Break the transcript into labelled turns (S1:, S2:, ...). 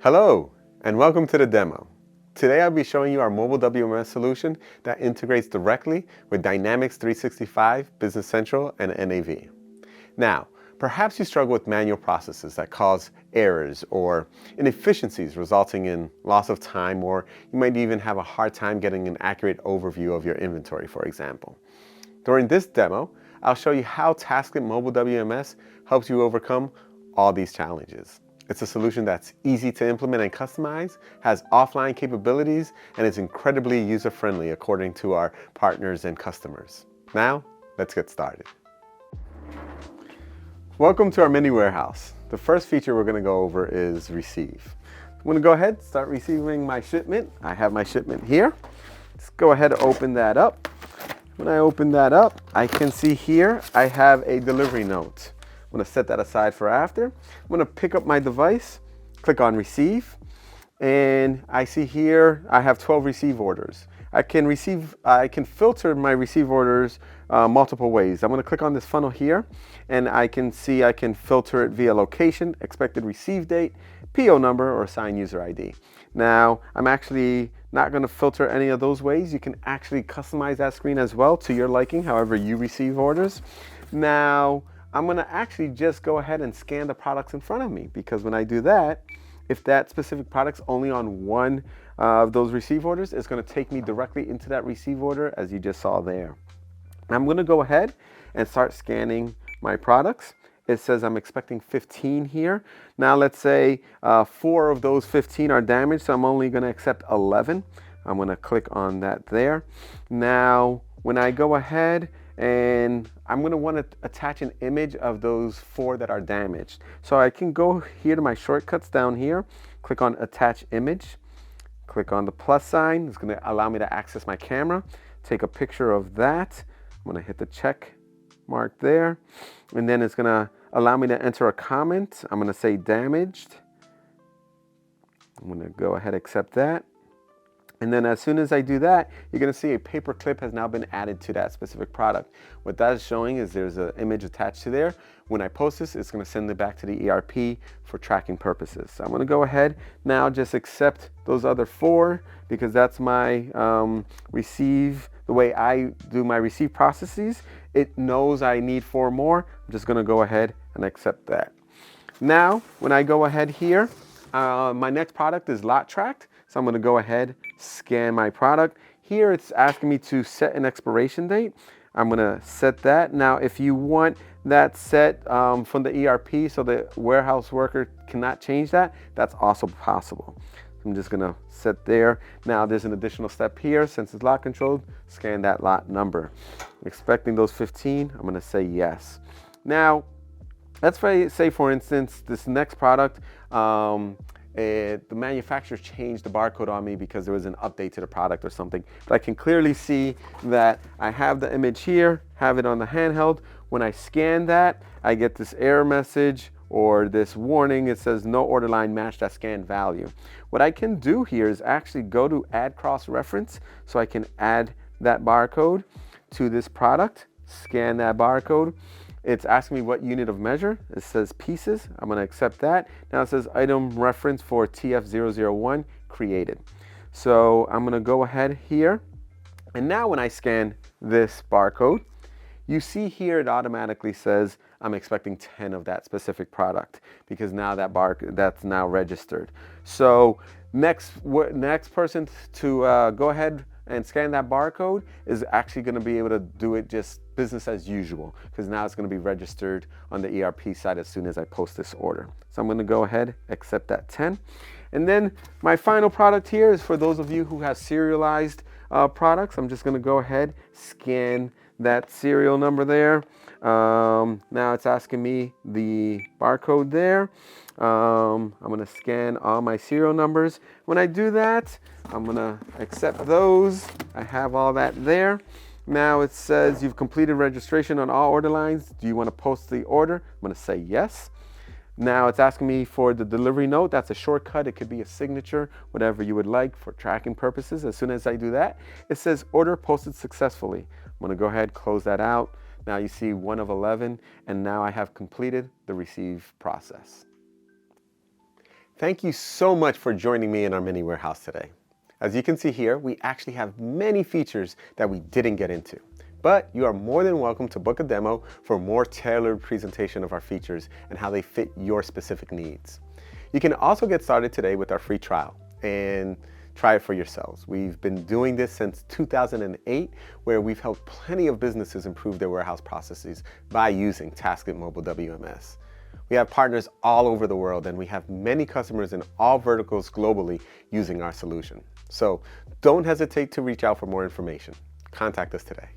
S1: Hello, and welcome to the demo. Today I'll be showing you our mobile WMS solution that integrates directly with Dynamics 365, Business Central, and NAV. Now, perhaps you struggle with manual processes that cause errors or inefficiencies resulting in loss of time, or you might even have a hard time getting an accurate overview of your inventory, for example. During this demo, I'll show you how Tasklet Mobile WMS helps you overcome all these challenges. It's a solution that's easy to implement and customize, has offline capabilities, and is incredibly user-friendly according to our partners and customers. Now, let's get started. Welcome to our mini warehouse. The first feature we're going to go over is receive. I'm going to go ahead and start receiving my shipment. I have my shipment here. Let's go ahead and open that up. When I open that up, I can see here I have a delivery note. I'm going to set that aside for after. I'm going to pick up my device, click on receive, and I see here I have 12 receive orders. I can filter my receive orders multiple ways. I'm going to click on this funnel here, and I can see I can filter it via location, expected receive date, PO number, or assigned user ID. Now, I'm actually not going to filter any of those ways. You can actually customize that screen as well to your liking, however you receive orders. Now, I'm going to actually just go ahead and scan the products in front of me, because when I do that, if that specific product's only on one of those receive orders, it's going to take me directly into that receive order, as you just saw there. I'm going to go ahead and start scanning my products. It says I'm expecting 15 here. Now let's say 4 of those 15 are damaged, so I'm only going to accept 11. I'm going to click on that there. Now, when I go ahead and I'm going to want to attach an image of those 4 that are damaged. So I can go here to my shortcuts down here, click on attach image, click on the plus sign. It's going to allow me to access my camera, take a picture of that. I'm going to hit the check mark there, and then it's going to allow me to enter a comment. I'm going to say damaged. I'm going to go ahead and accept that. And then as soon as I do that, you're going to see a paper clip has now been added to that specific product. What that is showing is there's an image attached to there. When I post this, it's going to send it back to the ERP for tracking purposes. So I'm going to go ahead now, just accept those other 4, because that's my receive. The way I do my receive processes, it knows I need 4 more. I'm just going to go ahead and accept that. Now, when I go ahead here, my next product is lot tracked. So I'm going to go ahead, scan my product. Here it's asking me to set an expiration date. I'm going to set that. Now, if you want that set from the ERP so the warehouse worker cannot change that, that's also possible. I'm just going to set there. Now, there's an additional step here. Since it's lot controlled, scan that lot number. I'm expecting those 15. I'm going to say yes. Now, let's say, for instance, this next product, the manufacturer changed the barcode on me because there was an update to the product or something. But I can clearly see that I have the image here, have it on the handheld. When I scan that, I get this error message or this warning. It says no order line matched that scanned value. What I can do here is actually go to add cross reference, so I can add that barcode to this product, scan that barcode. It's asking me what unit of measure. It says pieces. I'm going to accept that. Now it says item reference for TF001 created. So I'm going to go ahead here. And now when I scan this barcode, you see here it automatically says I'm expecting 10 of that specific product, because now that barcode that's now registered. So next person to go ahead and scan that barcode is actually going to be able to do it just business as usual, because now it's going to be registered on the ERP side as soon as I post this order. So I'm going to go ahead, accept that 10. And then my final product here is for those of you who have serialized products. I'm just going to go ahead, scan that serial number there. Now it's asking me the barcode there. I'm going to scan all my serial numbers. When I do that, I'm going to accept those. I have all that there. Now it says you've completed registration on all order lines. Do you want to post the order? I'm going to say yes. Now it's asking me for the delivery note. That's a shortcut. It could be a signature, whatever you would like for tracking purposes. As soon as I do that, it says order posted successfully. I'm going to go ahead, close that out. Now you see 1 of 11, and now I have completed the receive process. Thank you so much for joining me in our mini warehouse today. As you can see here, we actually have many features that we didn't get into. But you are more than welcome to book a demo for a more tailored presentation of our features and how they fit your specific needs. You can also get started today with our free trial and try it for yourselves. We've been doing this since 2008, where we've helped plenty of businesses improve their warehouse processes by using Tasklet Mobile WMS. We have partners all over the world, and we have many customers in all verticals globally using our solution. So don't hesitate to reach out for more information. Contact us today.